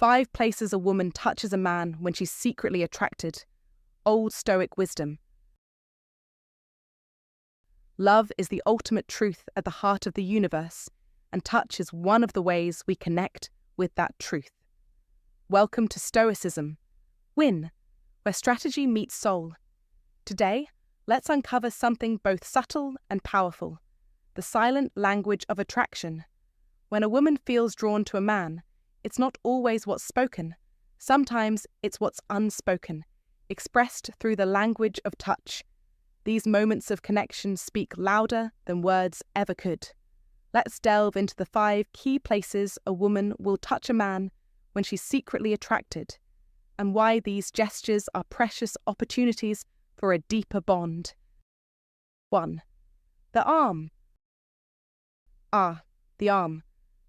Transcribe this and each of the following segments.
5 places a woman touches a man when she's secretly attracted. Old Stoic wisdom. Love is the ultimate truth at the heart of the universe, and touch is one of the ways we connect with that truth. Welcome to Stoicism, Win, where strategy meets soul. Today, let's uncover something both subtle and powerful: the silent language of attraction. When a woman feels drawn to a man, it's not always what's spoken. Sometimes it's what's unspoken, expressed through the language of touch. These moments of connection speak louder than words ever could. Let's delve into the 5 key places a woman will touch a man when she's secretly attracted, and why these gestures are precious opportunities for a deeper bond. 1. The arm. The arm.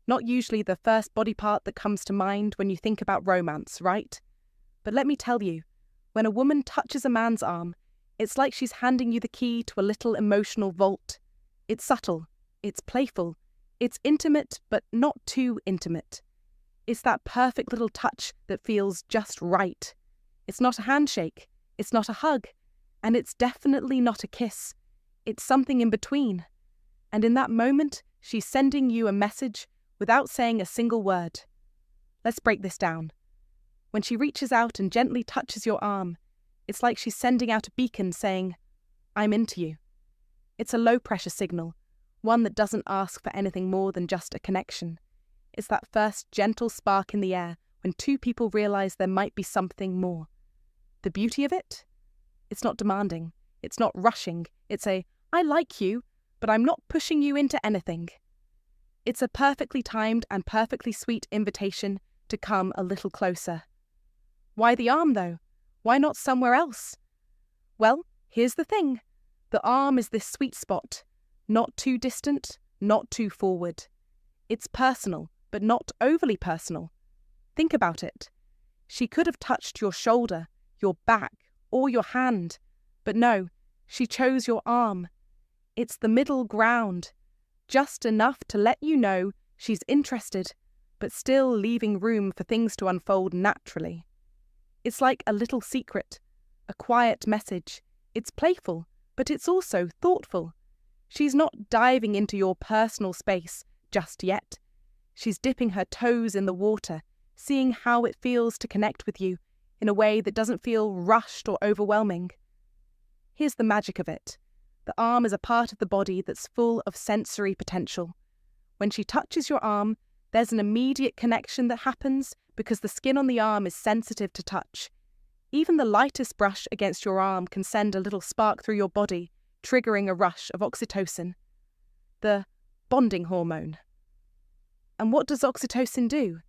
Not usually the first body part that comes to mind when you think about romance, right? But let me tell you, when a woman touches a man's arm, it's like she's handing you the key to a little emotional vault. It's subtle, it's playful, it's intimate, but not too intimate. It's that perfect little touch that feels just right. It's not a handshake, it's not a hug, and it's definitely not a kiss. It's something in between. And in that moment, she's sending you a message without saying a single word. Let's break this down. When she reaches out and gently touches your arm, it's like she's sending out a beacon saying, "I'm into you." It's a low-pressure signal, one that doesn't ask for anything more than just a connection. It's that first gentle spark in the air when 2 people realize there might be something more. The beauty of it? It's not demanding, it's not rushing, it's a, "I like you, but I'm not pushing you into anything." It's a perfectly timed and perfectly sweet invitation to come a little closer. Why the arm, though? Why not somewhere else? Well, here's the thing. The arm is this sweet spot. Not too distant, not too forward. It's personal, but not overly personal. Think about it. She could have touched your shoulder, your back, or your hand. But no, she chose your arm. It's the middle ground. Just enough to let you know she's interested, but still leaving room for things to unfold naturally. It's like a little secret, a quiet message. It's playful, but it's also thoughtful. She's not diving into your personal space just yet. She's dipping her toes in the water, seeing how it feels to connect with you in a way that doesn't feel rushed or overwhelming. Here's the magic of it. The arm is a part of the body that's full of sensory potential. When she touches your arm, there's an immediate connection that happens because the skin on the arm is sensitive to touch. Even the lightest brush against your arm can send a little spark through your body, triggering a rush of oxytocin, the bonding hormone. And what does oxytocin do?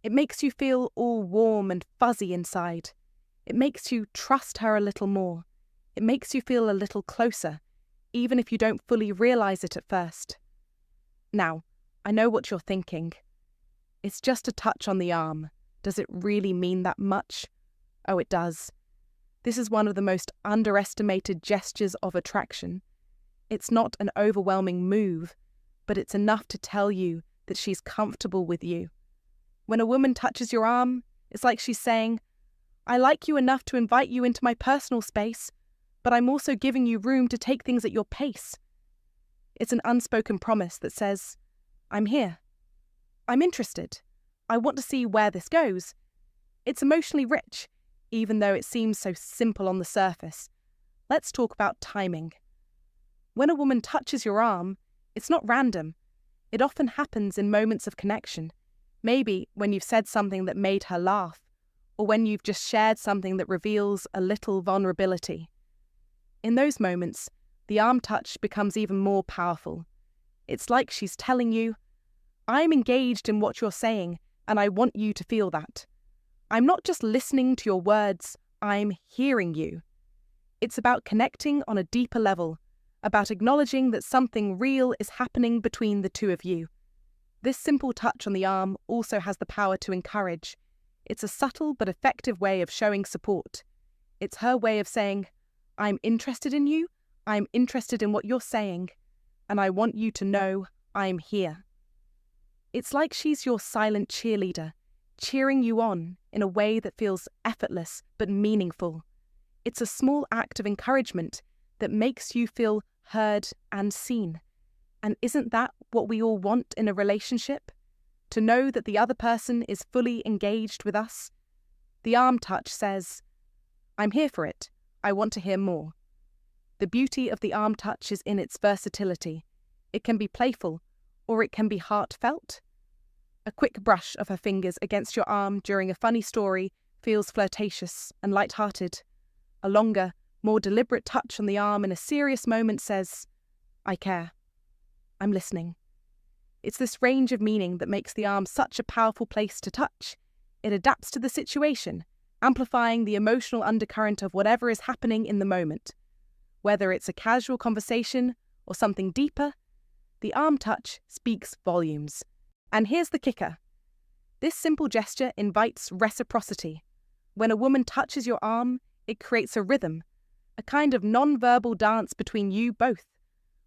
It makes you feel all warm and fuzzy inside. It makes you trust her a little more. It makes you feel a little closer, even if you don't fully realize it at first. Now, I know what you're thinking. It's just a touch on the arm. Does it really mean that much? Oh, it does. This is one of the most underestimated gestures of attraction. It's not an overwhelming move, but it's enough to tell you that she's comfortable with you. When a woman touches your arm, it's like she's saying, "I like you enough to invite you into my personal space, but I'm also giving you room to take things at your pace." It's an unspoken promise that says, "I'm here. I'm interested. I want to see where this goes." It's emotionally rich, even though it seems so simple on the surface. Let's talk about timing. When a woman touches your arm, it's not random. It often happens in moments of connection. Maybe when you've said something that made her laugh, or when you've just shared something that reveals a little vulnerability. In those moments, the arm touch becomes even more powerful. It's like she's telling you, "I'm engaged in what you're saying, and I want you to feel that. I'm not just listening to your words, I'm hearing you." It's about connecting on a deeper level, about acknowledging that something real is happening between the 2 of you. This simple touch on the arm also has the power to encourage. It's a subtle but effective way of showing support. It's her way of saying, "I'm interested in you, I'm interested in what you're saying, and I want you to know I'm here." It's like she's your silent cheerleader, cheering you on in a way that feels effortless but meaningful. It's a small act of encouragement that makes you feel heard and seen. And isn't that what we all want in a relationship? To know that the other person is fully engaged with us? The arm touch says, "I'm here for it. I want to hear more." The beauty of the arm touch is in its versatility. It can be playful, or it can be heartfelt. A quick brush of her fingers against your arm during a funny story feels flirtatious and light-hearted. A longer, more deliberate touch on the arm in a serious moment says, "I care. I'm listening." It's this range of meaning that makes the arm such a powerful place to touch. It adapts to the situation, amplifying the emotional undercurrent of whatever is happening in the moment. Whether it's a casual conversation or something deeper, the arm touch speaks volumes. And here's the kicker. This simple gesture invites reciprocity. When a woman touches your arm, it creates a rhythm, a kind of non-verbal dance between you both.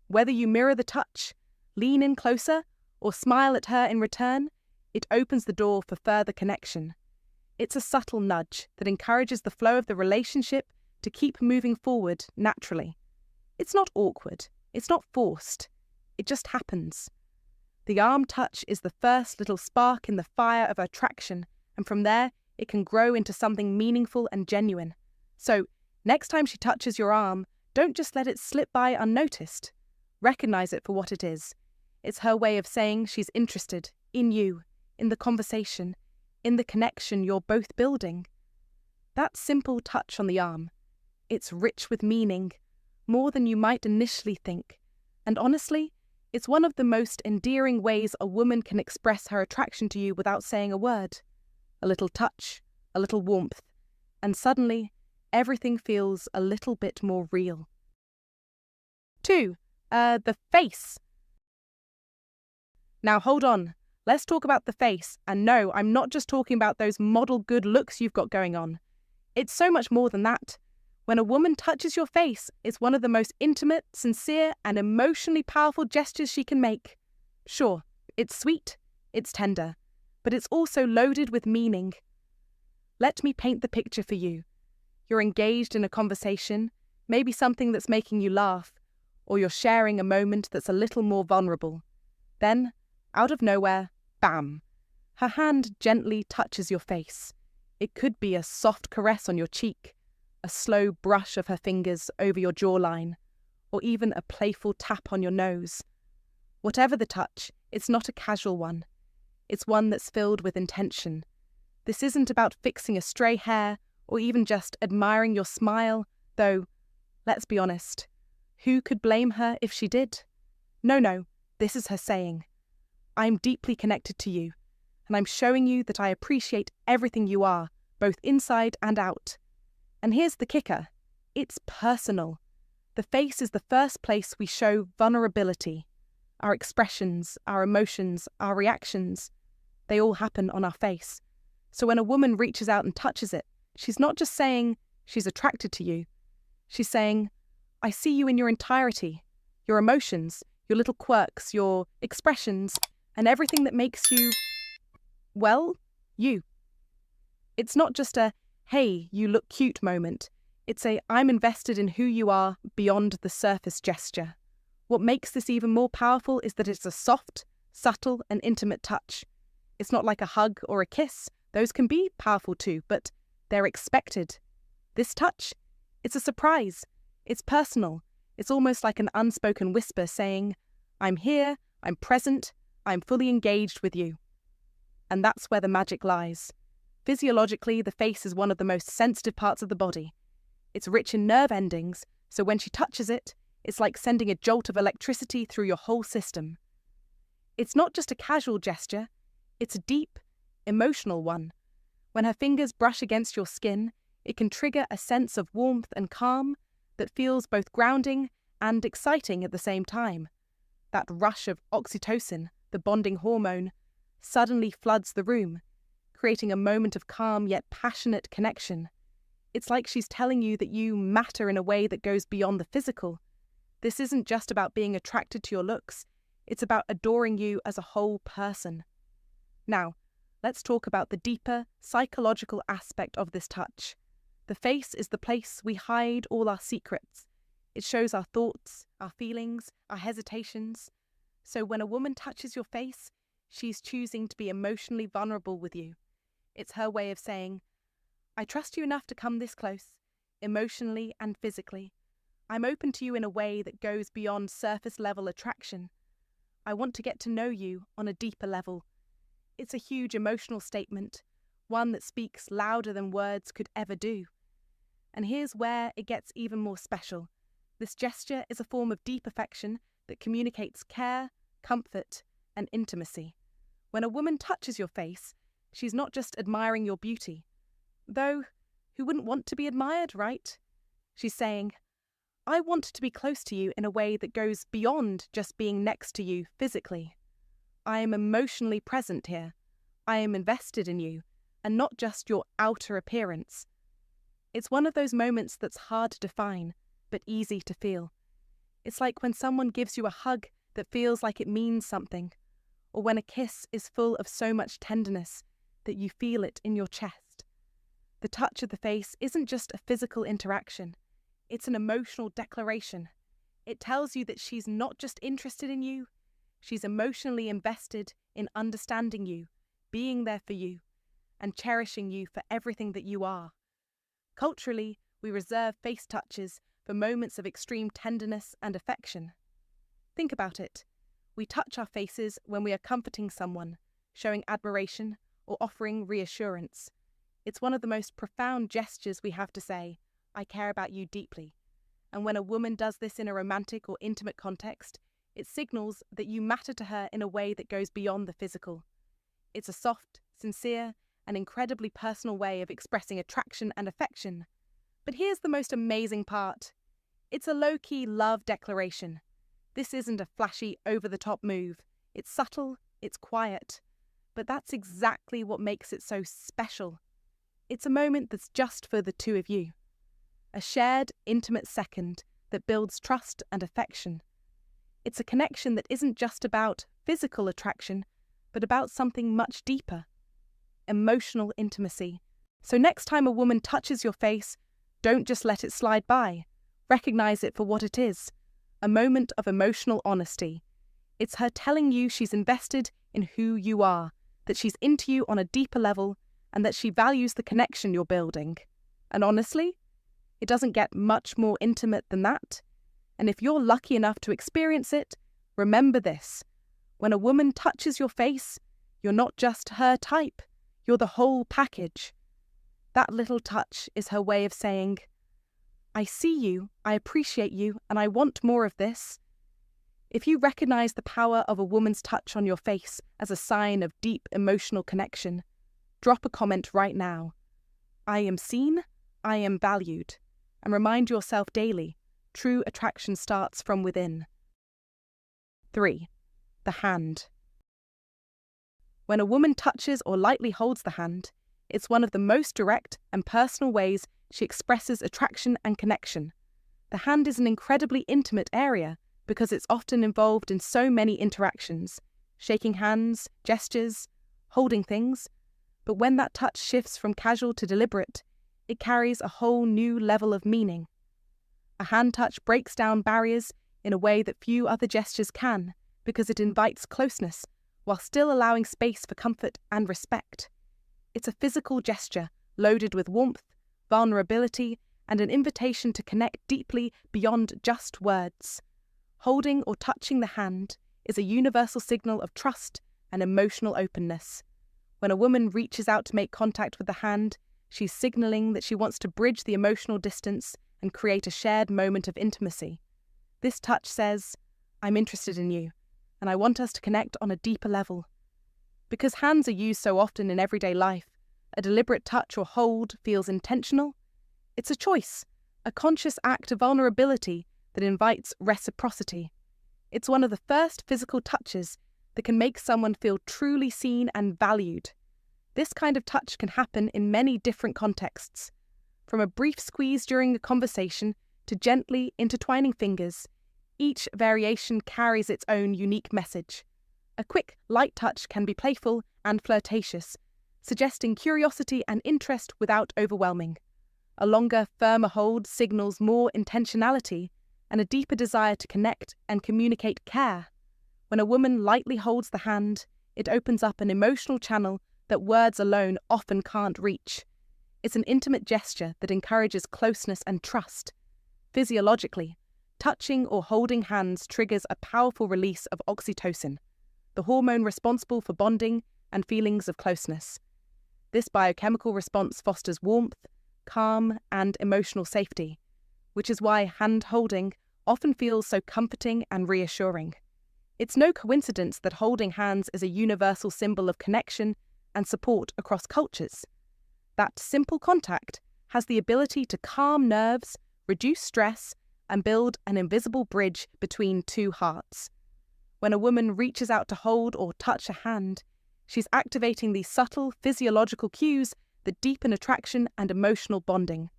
Whether you mirror the touch, lean in closer, or smile at her in return, it opens the door for further connection. It's a subtle nudge that encourages the flow of the relationship to keep moving forward naturally. It's not awkward, it's not forced, it just happens. The arm touch is the first little spark in the fire of attraction, and from there it can grow into something meaningful and genuine. So, next time she touches your arm, don't just let it slip by unnoticed. Recognize it for what it is. It's her way of saying she's interested in you, in the conversation, in the connection you're both building. That simple touch on the arm, it's rich with meaning, more than you might initially think. And honestly, it's one of the most endearing ways a woman can express her attraction to you without saying a word. A little touch, a little warmth, and suddenly, everything feels a little bit more real. 2. The face. Now hold on, let's talk about the face. And no, I'm not just talking about those model good looks you've got going on. It's so much more than that. When a woman touches your face, it's one of the most intimate, sincere, and emotionally powerful gestures she can make. Sure, it's sweet, it's tender, but it's also loaded with meaning. Let me paint the picture for you. You're engaged in a conversation, maybe something that's making you laugh, or you're sharing a moment that's a little more vulnerable. Then, out of nowhere, bam! Her hand gently touches your face. It could be a soft caress on your cheek, a slow brush of her fingers over your jawline, or even a playful tap on your nose. Whatever the touch, it's not a casual one. It's one that's filled with intention. This isn't about fixing a stray hair or even just admiring your smile, though, let's be honest, who could blame her if she did? No, this is her saying, "I'm deeply connected to you, and I'm showing you that I appreciate everything you are, both inside and out." And here's the kicker. It's personal. The face is the first place we show vulnerability. Our expressions, our emotions, our reactions, they all happen on our face. So when a woman reaches out and touches it, she's not just saying she's attracted to you. She's saying, "I see you in your entirety, your emotions, your little quirks, your expressions, and everything that makes you, well, you." It's not just a, "Hey, you look cute" moment. It's a, "I'm invested in who you are" beyond the surface gesture. What makes this even more powerful is that it's a soft, subtle, and intimate touch. It's not like a hug or a kiss. Those can be powerful too, but they're expected. This touch, it's a surprise. It's personal. It's almost like an unspoken whisper saying, "I'm here, I'm present, I'm fully engaged with you." And that's where the magic lies. Physiologically, the face is one of the most sensitive parts of the body. It's rich in nerve endings, so when she touches it, it's like sending a jolt of electricity through your whole system. It's not just a casual gesture, it's a deep, emotional one. When her fingers brush against your skin, it can trigger a sense of warmth and calm that feels both grounding and exciting at the same time. That rush of oxytocin, the bonding hormone, suddenly floods the room, creating a moment of calm yet passionate connection. It's like she's telling you that you matter in a way that goes beyond the physical. This isn't just about being attracted to your looks, it's about adoring you as a whole person. Now, let's talk about the deeper, psychological aspect of this touch. The face is the place we hide all our secrets. It shows our thoughts, our feelings, our hesitations. So when a woman touches your face, she's choosing to be emotionally vulnerable with you. It's her way of saying, I trust you enough to come this close, emotionally and physically. I'm open to you in a way that goes beyond surface-level attraction. I want to get to know you on a deeper level. It's a huge emotional statement, one that speaks louder than words could ever do. And here's where it gets even more special. This gesture is a form of deep affection that communicates care, comfort, and intimacy. When a woman touches your face, she's not just admiring your beauty. Though, who wouldn't want to be admired, right? She's saying, I want to be close to you in a way that goes beyond just being next to you physically. I am emotionally present here. I am invested in you, and not just your outer appearance. It's one of those moments that's hard to define, but easy to feel. It's like when someone gives you a hug that feels like it means something, or when a kiss is full of so much tenderness that you feel it in your chest. The touch of the face isn't just a physical interaction, it's an emotional declaration. It tells you that she's not just interested in you, she's emotionally invested in understanding you, being there for you, and cherishing you for everything that you are. Culturally, we reserve face touches for moments of extreme tenderness and affection. Think about it. We touch our faces when we are comforting someone, showing admiration, or offering reassurance. It's one of the most profound gestures we have to say, I care about you deeply. And when a woman does this in a romantic or intimate context, it signals that you matter to her in a way that goes beyond the physical. It's a soft, sincere, and incredibly personal way of expressing attraction and affection. But here's the most amazing part. It's a low-key love declaration. This isn't a flashy, over-the-top move. It's subtle, it's quiet. But that's exactly what makes it so special. It's a moment that's just for the two of you. A shared, intimate second that builds trust and affection. It's a connection that isn't just about physical attraction, but about something much deeper. Emotional intimacy. So next time a woman touches your face, don't just let it slide by. Recognize it for what it is. A moment of emotional honesty. It's her telling you she's invested in who you are, that she's into you on a deeper level, and that she values the connection you're building. And honestly, it doesn't get much more intimate than that. And if you're lucky enough to experience it, remember this. When a woman touches your face, you're not just her type, you're the whole package. That little touch is her way of saying, I see you, I appreciate you, and I want more of this. If you recognize the power of a woman's touch on your face as a sign of deep emotional connection, drop a comment right now. I am seen, I am valued. And remind yourself daily, true attraction starts from within. 3. The hand. When a woman touches or lightly holds the hand, it's one of the most direct and personal ways she expresses attraction and connection. The hand is an incredibly intimate area because it's often involved in so many interactions, shaking hands, gestures, holding things. But when that touch shifts from casual to deliberate, it carries a whole new level of meaning. A hand touch breaks down barriers in a way that few other gestures can, because it invites closeness while still allowing space for comfort and respect. It's a physical gesture loaded with warmth, vulnerability, and an invitation to connect deeply beyond just words. Holding or touching the hand is a universal signal of trust and emotional openness. When a woman reaches out to make contact with the hand, she's signaling that she wants to bridge the emotional distance and create a shared moment of intimacy. This touch says, I'm interested in you, and I want us to connect on a deeper level. Because hands are used so often in everyday life, a deliberate touch or hold feels intentional. It's a choice, a conscious act of vulnerability that invites reciprocity. It's one of the first physical touches that can make someone feel truly seen and valued. This kind of touch can happen in many different contexts, from a brief squeeze during a conversation to gently intertwining fingers. Each variation carries its own unique message. A quick, light touch can be playful and flirtatious, suggesting curiosity and interest without overwhelming. A longer, firmer hold signals more intentionality and a deeper desire to connect and communicate care. When a woman lightly holds the hand, it opens up an emotional channel that words alone often can't reach. It's an intimate gesture that encourages closeness and trust. Physiologically, touching or holding hands triggers a powerful release of oxytocin, the hormone responsible for bonding and feelings of closeness. This biochemical response fosters warmth, calm, and emotional safety, which is why hand-holding often feels so comforting and reassuring. It's no coincidence that holding hands is a universal symbol of connection and support across cultures. That simple contact has the ability to calm nerves, reduce stress, and build an invisible bridge between two hearts. When a woman reaches out to hold or touch a hand, she's activating these subtle physiological cues that deepen attraction and emotional bonding.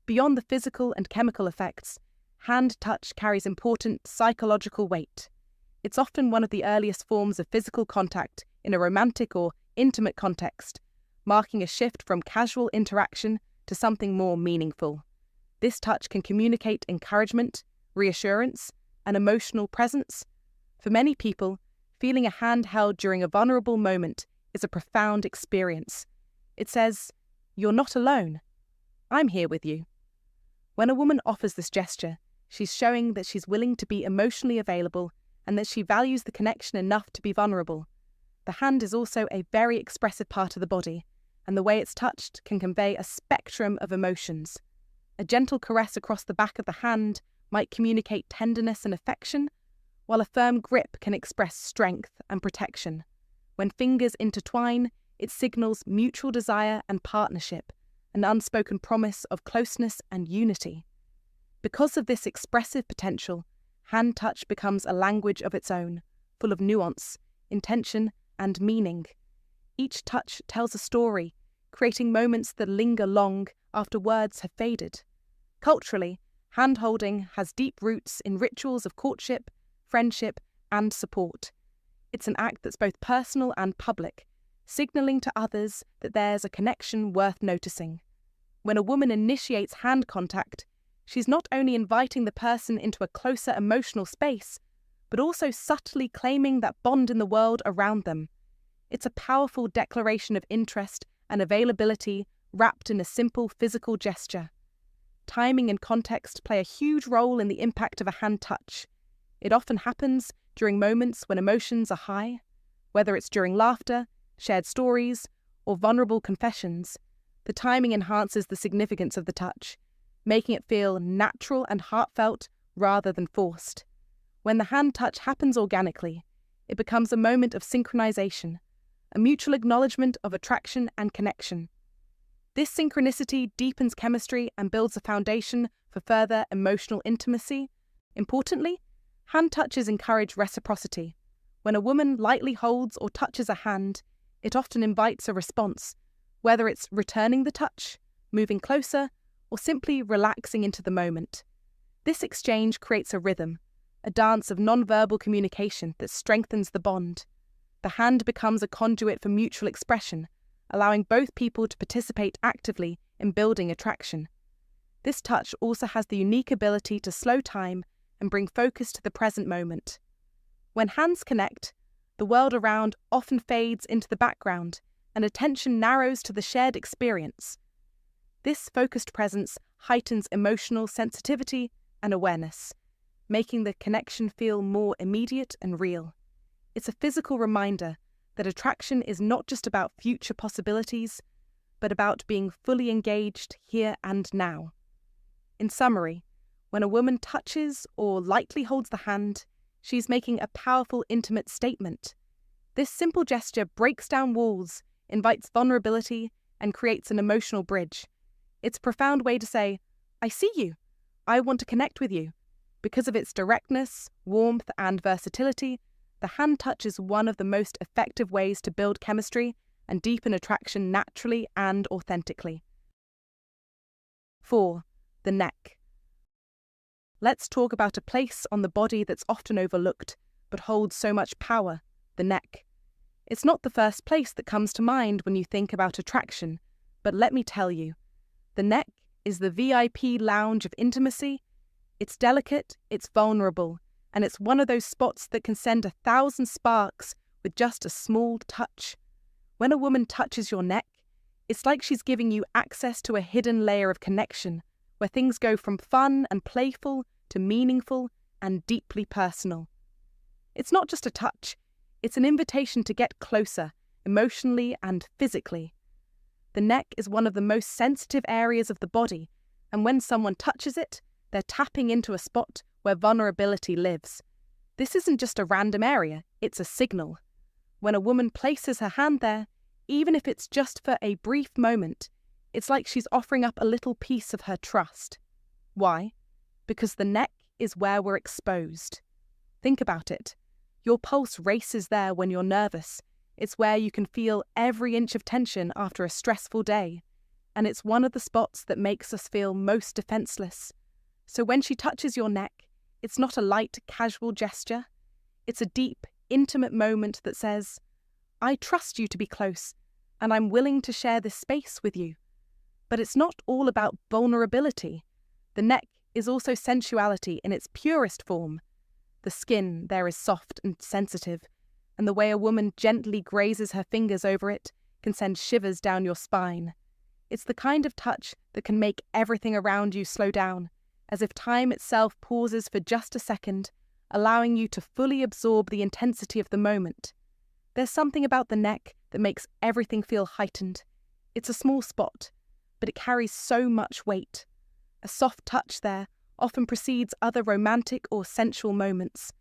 Beyond the physical and chemical effects, hand touch carries important psychological weight. It's often one of the earliest forms of physical contact in a romantic or intimate context, marking a shift from casual interaction to something more meaningful. This touch can communicate encouragement, reassurance, and emotional presence. For many people, feeling a hand held during a vulnerable moment is a profound experience. It says, "You're not alone. I'm here with you." When a woman offers this gesture, she's showing that she's willing to be emotionally available and that she values the connection enough to be vulnerable. The hand is also a very expressive part of the body, and the way it's touched can convey a spectrum of emotions. A gentle caress across the back of the hand might communicate tenderness and affection, while a firm grip can express strength and protection. When fingers intertwine, it signals mutual desire and partnership, an unspoken promise of closeness and unity. Because of this expressive potential, hand touch becomes a language of its own, full of nuance, intention, and meaning. Each touch tells a story, creating moments that linger long after words have faded. Culturally, hand-holding has deep roots in rituals of courtship, friendship, and support. It's an act that's both personal and public, signaling to others that there's a connection worth noticing. When a woman initiates hand contact, she's not only inviting the person into a closer emotional space, but also subtly claiming that bond in the world around them. It's a powerful declaration of interest and availability wrapped in a simple physical gesture. Timing and context play a huge role in the impact of a hand touch. It often happens during moments when emotions are high, whether it's during laughter, shared stories, or vulnerable confessions. The timing enhances the significance of the touch, making it feel natural and heartfelt rather than forced. When the hand touch happens organically, it becomes a moment of synchronization, a mutual acknowledgement of attraction and connection. This synchronicity deepens chemistry and builds a foundation for further emotional intimacy. Importantly, hand touches encourage reciprocity. When a woman lightly holds or touches a hand, it often invites a response, whether it's returning the touch, moving closer, or simply relaxing into the moment. This exchange creates a rhythm, a dance of nonverbal communication that strengthens the bond. The hand becomes a conduit for mutual expression, allowing both people to participate actively in building attraction. This touch also has the unique ability to slow time and bring focus to the present moment. When hands connect, the world around often fades into the background and attention narrows to the shared experience. This focused presence heightens emotional sensitivity and awareness, making the connection feel more immediate and real. It's a physical reminder that attraction is not just about future possibilities, but about being fully engaged here and now. In summary, when a woman touches or lightly holds the hand, she's making a powerful, intimate statement. This simple gesture breaks down walls, invites vulnerability, and creates an emotional bridge. It's a profound way to say, "I see you. I want to connect with you." Because of its directness, warmth, and versatility, the hand touch is one of the most effective ways to build chemistry and deepen attraction naturally and authentically. 4. The neck. Let's talk about a place on the body that's often overlooked, but holds so much power: the neck. It's not the first place that comes to mind when you think about attraction, but let me tell you, the neck is the VIP lounge of intimacy. It's delicate, it's vulnerable, and it's one of those spots that can send 1,000 sparks with just a small touch. When a woman touches your neck, it's like she's giving you access to a hidden layer of connection, where things go from fun and playful to meaningful and deeply personal. It's not just a touch, it's an invitation to get closer, emotionally and physically. The neck is one of the most sensitive areas of the body, and when someone touches it, they're tapping into a spot where vulnerability lives. This isn't just a random area, it's a signal. When a woman places her hand there, even if it's just for a brief moment, it's like she's offering up a little piece of her trust. Why? Because the neck is where we're exposed. Think about it. Your pulse races there when you're nervous. It's where you can feel every inch of tension after a stressful day. And it's one of the spots that makes us feel most defenseless. So when she touches your neck, it's not a light, casual gesture. It's a deep, intimate moment that says, I trust you to be close, and I'm willing to share this space with you. But it's not all about vulnerability. The neck is also sensuality in its purest form. The skin there is soft and sensitive, and the way a woman gently grazes her fingers over it can send shivers down your spine. It's the kind of touch that can make everything around you slow down, as if time itself pauses for just a second, allowing you to fully absorb the intensity of the moment. There's something about the neck that makes everything feel heightened. It's a small spot, but it carries so much weight. A soft touch there often precedes other romantic or sensual moments.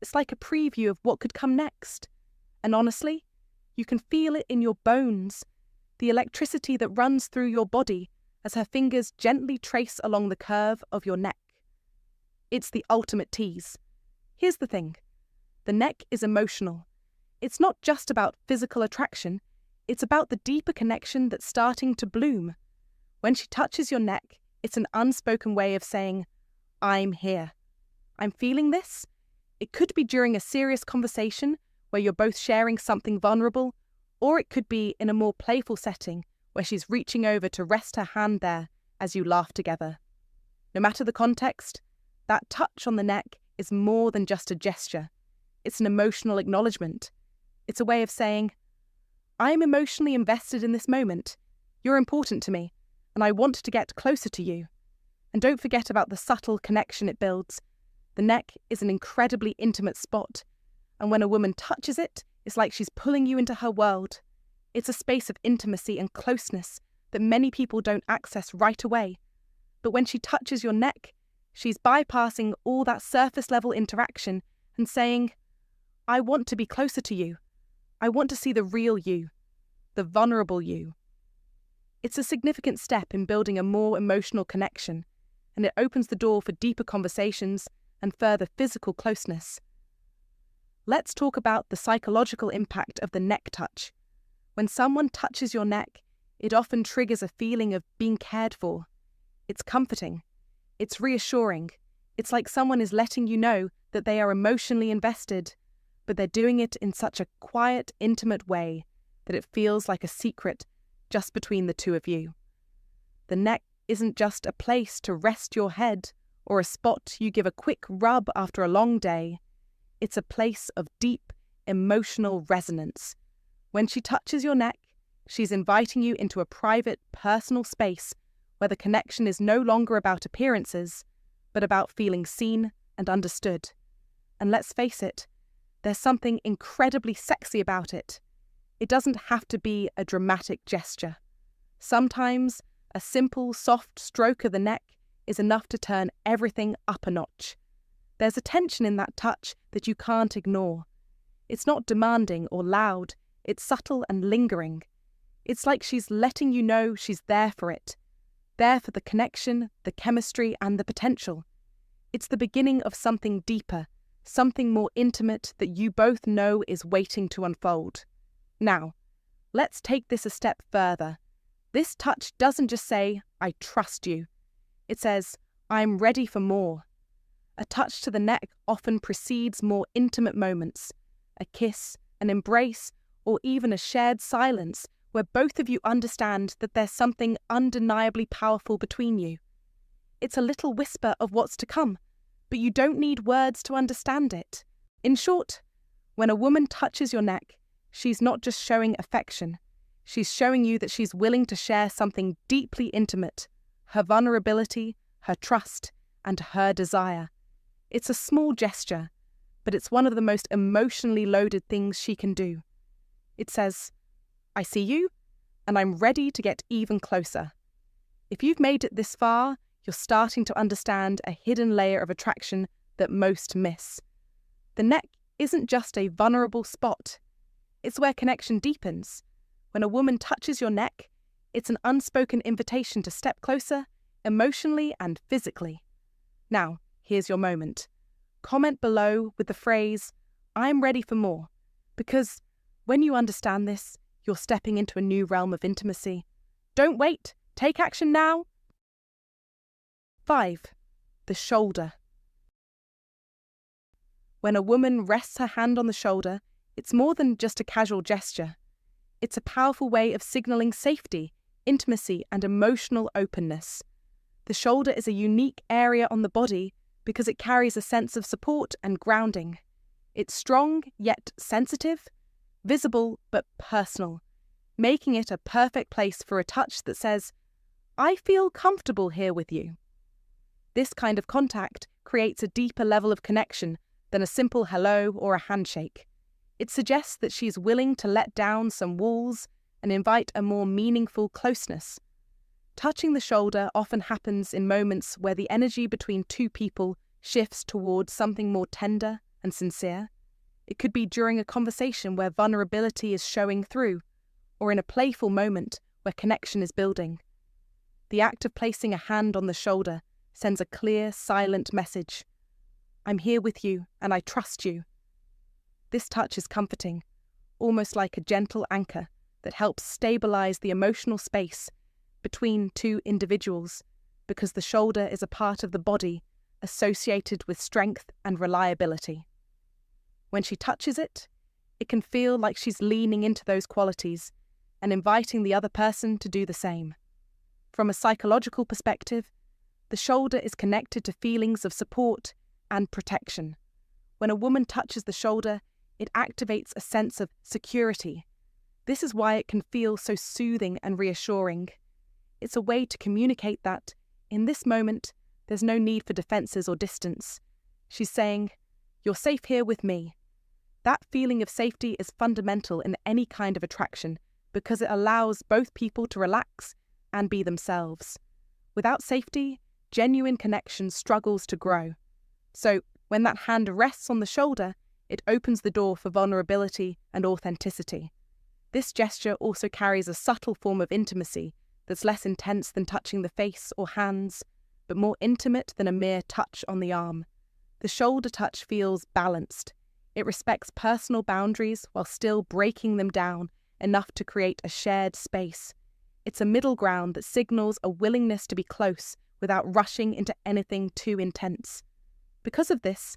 It's like a preview of what could come next. And honestly, you can feel it in your bones, the electricity that runs through your body as her fingers gently trace along the curve of your neck. It's the ultimate tease. Here's the thing. The neck is emotional. It's not just about physical attraction, it's about the deeper connection that's starting to bloom. When she touches your neck, it's an unspoken way of saying, I'm here. I'm feeling this. It could be during a serious conversation where you're both sharing something vulnerable, or it could be in a more playful setting where she's reaching over to rest her hand there as you laugh together. No matter the context, that touch on the neck is more than just a gesture. It's an emotional acknowledgement. It's a way of saying, I'm emotionally invested in this moment. You're important to me, and I want to get closer to you. And don't forget about the subtle connection it builds. The neck is an incredibly intimate spot, and when a woman touches it, it's like she's pulling you into her world. It's a space of intimacy and closeness that many people don't access right away. But when she touches your neck, she's bypassing all that surface-level interaction and saying, I want to be closer to you. I want to see the real you, the vulnerable you. It's a significant step in building a more emotional connection, and it opens the door for deeper conversations and further physical closeness. Let's talk about the psychological impact of the neck touch. When someone touches your neck, it often triggers a feeling of being cared for. It's comforting. It's reassuring. It's like someone is letting you know that they are emotionally invested, but they're doing it in such a quiet, intimate way that it feels like a secret just between the two of you. The neck isn't just a place to rest your head or a spot you give a quick rub after a long day. It's a place of deep, emotional resonance. When she touches your neck, she's inviting you into a private, personal space where the connection is no longer about appearances, but about feeling seen and understood. And let's face it, there's something incredibly sexy about it. It doesn't have to be a dramatic gesture. Sometimes, a simple, soft stroke of the neck is enough to turn everything up a notch. There's a tension in that touch that you can't ignore. It's not demanding or loud, it's subtle and lingering. It's like she's letting you know she's there for it. There for the connection, the chemistry, and the potential. It's the beginning of something deeper, something more intimate that you both know is waiting to unfold. Now, let's take this a step further. This touch doesn't just say, I trust you. It says, I'm ready for more. A touch to the neck often precedes more intimate moments. A kiss, an embrace, or even a shared silence where both of you understand that there's something undeniably powerful between you. It's a little whisper of what's to come, but you don't need words to understand it. In short, when a woman touches your neck, she's not just showing affection. She's showing you that she's willing to share something deeply intimate, her vulnerability, her trust, and her desire. It's a small gesture, but it's one of the most emotionally loaded things she can do. It says, I see you, and I'm ready to get even closer. If you've made it this far, you're starting to understand a hidden layer of attraction that most miss. The neck isn't just a vulnerable spot. It's where connection deepens. When a woman touches your neck, it's an unspoken invitation to step closer, emotionally and physically. Now, here's your moment. Comment below with the phrase, I'm ready for more, because when you understand this, you're stepping into a new realm of intimacy. Don't wait. Take action now. 5. The shoulder. When a woman rests her hand on the shoulder, it's more than just a casual gesture. It's a powerful way of signaling safety, intimacy, and emotional openness. The shoulder is a unique area on the body because it carries a sense of support and grounding. It's strong yet sensitive, visible but personal, making it a perfect place for a touch that says, I feel comfortable here with you. This kind of contact creates a deeper level of connection than a simple hello or a handshake. It suggests that she's willing to let down some walls and invite a more meaningful closeness. Touching the shoulder often happens in moments where the energy between two people shifts towards something more tender and sincere. It could be during a conversation where vulnerability is showing through, or in a playful moment where connection is building. The act of placing a hand on the shoulder sends a clear, silent message. I'm here with you and I trust you. This touch is comforting, almost like a gentle anchor that helps stabilize the emotional space between two individuals, because the shoulder is a part of the body associated with strength and reliability. When she touches it, it can feel like she's leaning into those qualities and inviting the other person to do the same. From a psychological perspective, the shoulder is connected to feelings of support and protection. When a woman touches the shoulder, it activates a sense of security. This is why it can feel so soothing and reassuring. It's a way to communicate that, in this moment, there's no need for defenses or distance. She's saying, you're safe here with me. That feeling of safety is fundamental in any kind of attraction because it allows both people to relax and be themselves. Without safety, genuine connection struggles to grow. So, when that hand rests on the shoulder, it opens the door for vulnerability and authenticity. This gesture also carries a subtle form of intimacy that's less intense than touching the face or hands, but more intimate than a mere touch on the arm. The shoulder touch feels balanced. It respects personal boundaries while still breaking them down enough to create a shared space. It's a middle ground that signals a willingness to be close without rushing into anything too intense. Because of this,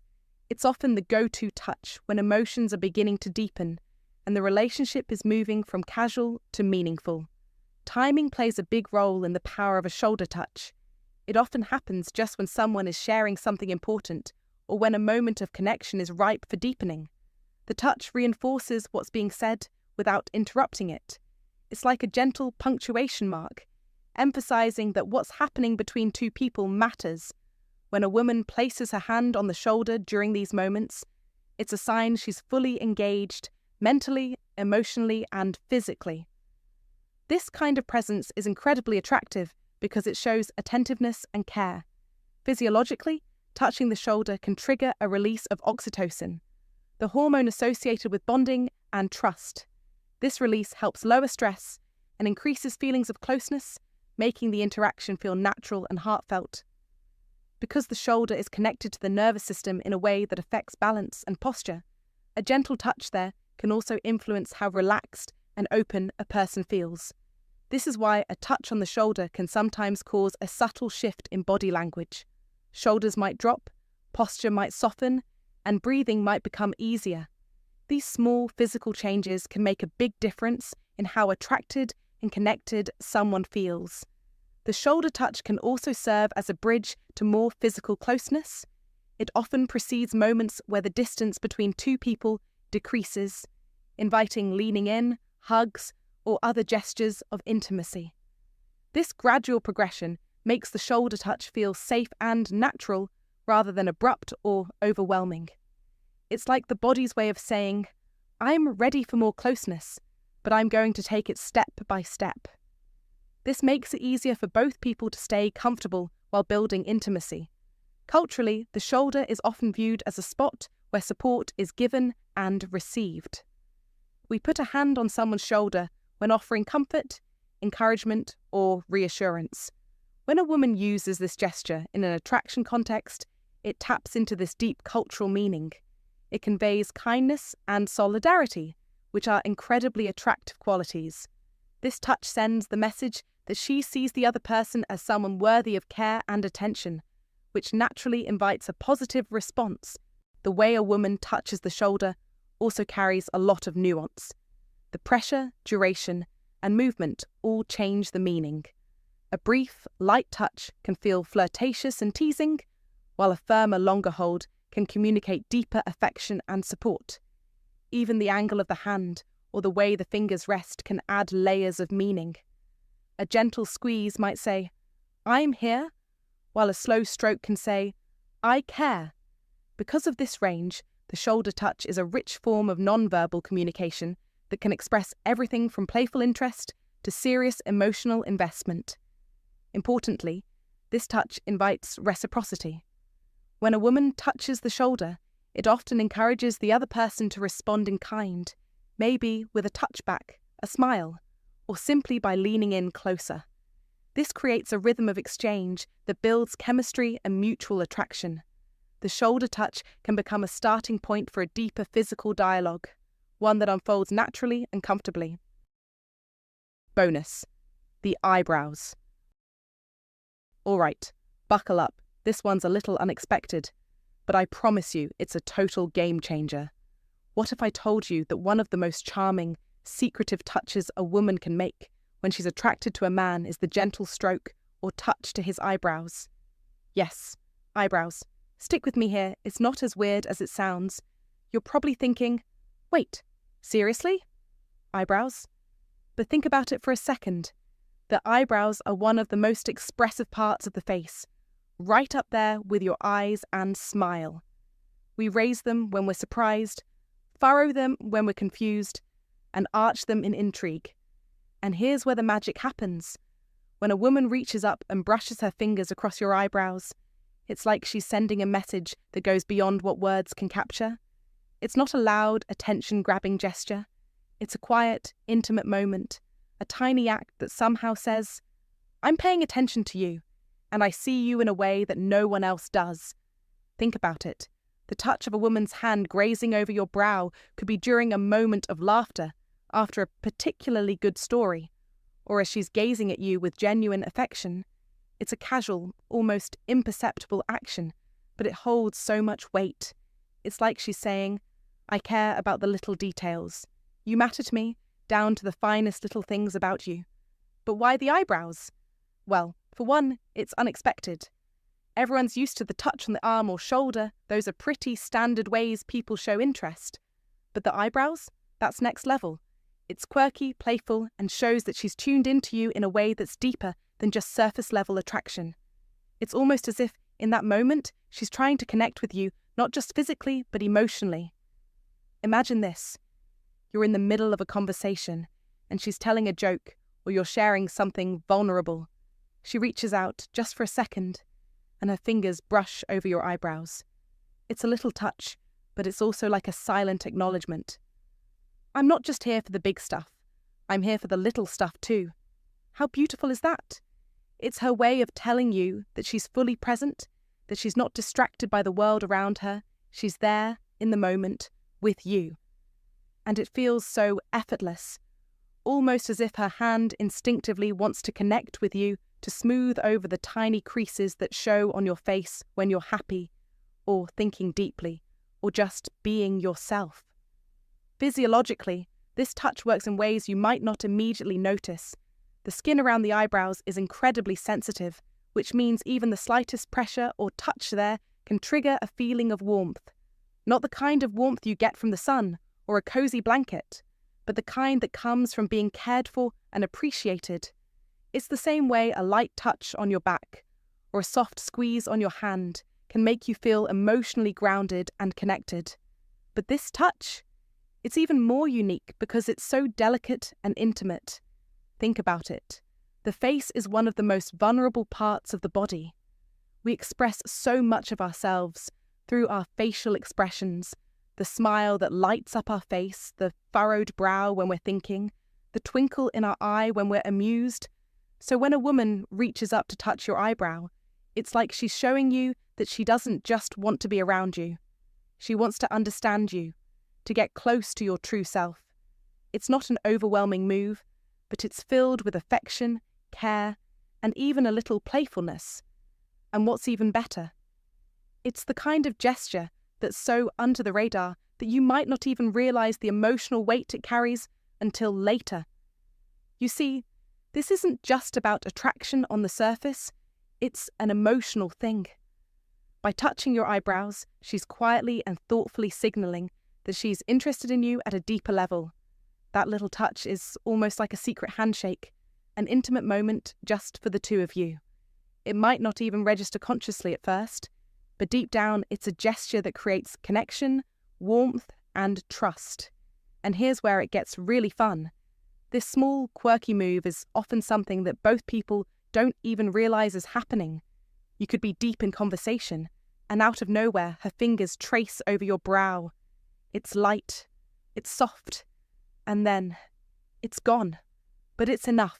it's often the go-to touch when emotions are beginning to deepen and the relationship is moving from casual to meaningful. Timing plays a big role in the power of a shoulder touch. It often happens just when someone is sharing something important or when a moment of connection is ripe for deepening. The touch reinforces what's being said without interrupting it. It's like a gentle punctuation mark, emphasizing that what's happening between two people matters. When a woman places her hand on the shoulder during these moments, it's a sign she's fully engaged, mentally, emotionally, and physically. This kind of presence is incredibly attractive because it shows attentiveness and care. Physiologically, touching the shoulder can trigger a release of oxytocin, the hormone associated with bonding and trust. This release helps lower stress and increases feelings of closeness, making the interaction feel natural and heartfelt. Because the shoulder is connected to the nervous system in a way that affects balance and posture, a gentle touch there can also influence how relaxed and open a person feels. This is why a touch on the shoulder can sometimes cause a subtle shift in body language. Shoulders might drop, posture might soften, and breathing might become easier. These small physical changes can make a big difference in how attracted and connected someone feels. The shoulder touch can also serve as a bridge to more physical closeness. It often precedes moments where the distance between two people decreases, inviting leaning in, hugs, or other gestures of intimacy. This gradual progression makes the shoulder touch feel safe and natural rather than abrupt or overwhelming. It's like the body's way of saying, I'm ready for more closeness, but I'm going to take it step by step. This makes it easier for both people to stay comfortable while building intimacy. Culturally, the shoulder is often viewed as a spot where support is given and received. We put a hand on someone's shoulder when offering comfort, encouragement, or reassurance. When a woman uses this gesture in an attraction context, it taps into this deep cultural meaning. It conveys kindness and solidarity, which are incredibly attractive qualities. This touch sends the message that she sees the other person as someone worthy of care and attention, which naturally invites a positive response. The way a woman touches the shoulder also carries a lot of nuance. The pressure, duration, and movement all change the meaning. A brief, light touch can feel flirtatious and teasing, while a firmer, longer hold can communicate deeper affection and support. Even the angle of the hand or the way the fingers rest can add layers of meaning. A gentle squeeze might say, I'm here, while a slow stroke can say, I care. Because of this range, the shoulder touch is a rich form of non-verbal communication that can express everything from playful interest to serious emotional investment. Importantly, this touch invites reciprocity. When a woman touches the shoulder, it often encourages the other person to respond in kind, maybe with a touchback, a smile, or simply by leaning in closer. This creates a rhythm of exchange that builds chemistry and mutual attraction. The shoulder touch can become a starting point for a deeper physical dialogue, one that unfolds naturally and comfortably. Bonus: the eyebrows. All right, buckle up. This one's a little unexpected, but I promise you it's a total game changer. What if I told you that one of the most charming, secretive touches a woman can make when she's attracted to a man is the gentle stroke or touch to his eyebrows? Yes, eyebrows. Stick with me here, it's not as weird as it sounds. You're probably thinking, wait, seriously? Eyebrows? But think about it for a second. The eyebrows are one of the most expressive parts of the face, right up there with your eyes and smile. We raise them when we're surprised, furrow them when we're confused, and arch them in intrigue. And here's where the magic happens. When a woman reaches up and brushes her fingers across your eyebrows, it's like she's sending a message that goes beyond what words can capture. It's not a loud, attention-grabbing gesture. It's a quiet, intimate moment, a tiny act that somehow says, I'm paying attention to you, and I see you in a way that no one else does. Think about it. The touch of a woman's hand grazing over your brow could be during a moment of laughter, after a particularly good story, or as she's gazing at you with genuine affection. It's a casual, almost imperceptible action, but it holds so much weight. It's like she's saying, I care about the little details. You matter to me, down to the finest little things about you. But why the eyebrows? Well, for one, it's unexpected. Everyone's used to the touch on the arm or shoulder. Those are pretty standard ways people show interest. But the eyebrows? That's next level. It's quirky, playful, and shows that she's tuned into you in a way that's deeper than just surface-level attraction. It's almost as if, in that moment, she's trying to connect with you, not just physically, but emotionally. Imagine this. You're in the middle of a conversation, and she's telling a joke, or you're sharing something vulnerable. She reaches out, just for a second, and her fingers brush over your eyebrows. It's a little touch, but it's also like a silent acknowledgement. I'm not just here for the big stuff. I'm here for the little stuff too. How beautiful is that? It's her way of telling you that she's fully present, that she's not distracted by the world around her. She's there, in the moment, with you. And it feels so effortless, almost as if her hand instinctively wants to connect with you, to smooth over the tiny creases that show on your face when you're happy, or thinking deeply, or just being yourself. Physiologically, this touch works in ways you might not immediately notice. The skin around the eyebrows is incredibly sensitive, which means even the slightest pressure or touch there can trigger a feeling of warmth. Not the kind of warmth you get from the sun or a cozy blanket, but the kind that comes from being cared for and appreciated. It's the same way a light touch on your back or a soft squeeze on your hand can make you feel emotionally grounded and connected. But this touch, it's even more unique because it's so delicate and intimate. Think about it. The face is one of the most vulnerable parts of the body. We express so much of ourselves through our facial expressions, the smile that lights up our face, the furrowed brow when we're thinking, the twinkle in our eye when we're amused. So when a woman reaches up to touch your eyebrow, it's like she's showing you that she doesn't just want to be around you. She wants to understand you, to get close to your true self. It's not an overwhelming move, but it's filled with affection, care, and even a little playfulness. And what's even better, it's the kind of gesture that's so under the radar that you might not even realize the emotional weight it carries until later. You see, this isn't just about attraction on the surface, it's an emotional thing. By touching your eyebrows, she's quietly and thoughtfully signaling that she's interested in you at a deeper level. That little touch is almost like a secret handshake, an intimate moment just for the two of you. It might not even register consciously at first, but deep down it's a gesture that creates connection, warmth, and trust. And here's where it gets really fun. This small, quirky move is often something that both people don't even realize is happening. You could be deep in conversation, and out of nowhere her fingers trace over your brow. It's light, it's soft, and then it's gone. But it's enough.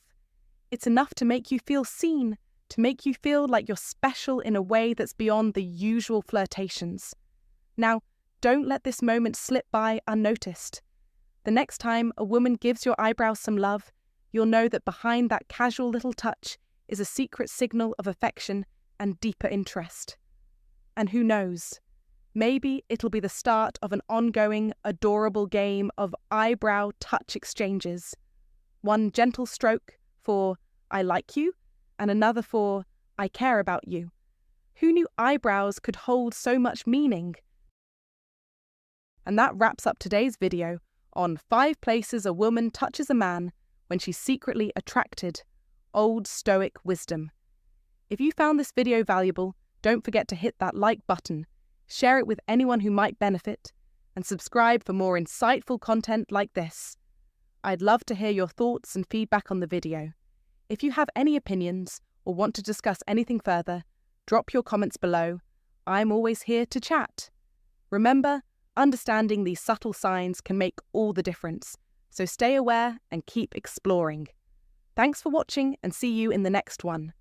It's enough to make you feel seen, to make you feel like you're special in a way that's beyond the usual flirtations. Now, don't let this moment slip by unnoticed. The next time a woman gives your eyebrows some love, you'll know that behind that casual little touch is a secret signal of affection and deeper interest. And who knows, maybe it'll be the start of an ongoing, adorable game of eyebrow touch exchanges. One gentle stroke for "I like you," and another for "I care about you." Who knew eyebrows could hold so much meaning? And that wraps up today's video on 5 places a woman touches a man when she's secretly attracted. Old Stoic wisdom. If you found this video valuable, don't forget to hit that like button, share it with anyone who might benefit, and subscribe for more insightful content like this. I'd love to hear your thoughts and feedback on the video. If you have any opinions or want to discuss anything further, drop your comments below. I'm always here to chat. Remember, understanding these subtle signs can make all the difference, so stay aware and keep exploring. Thanks for watching and see you in the next one.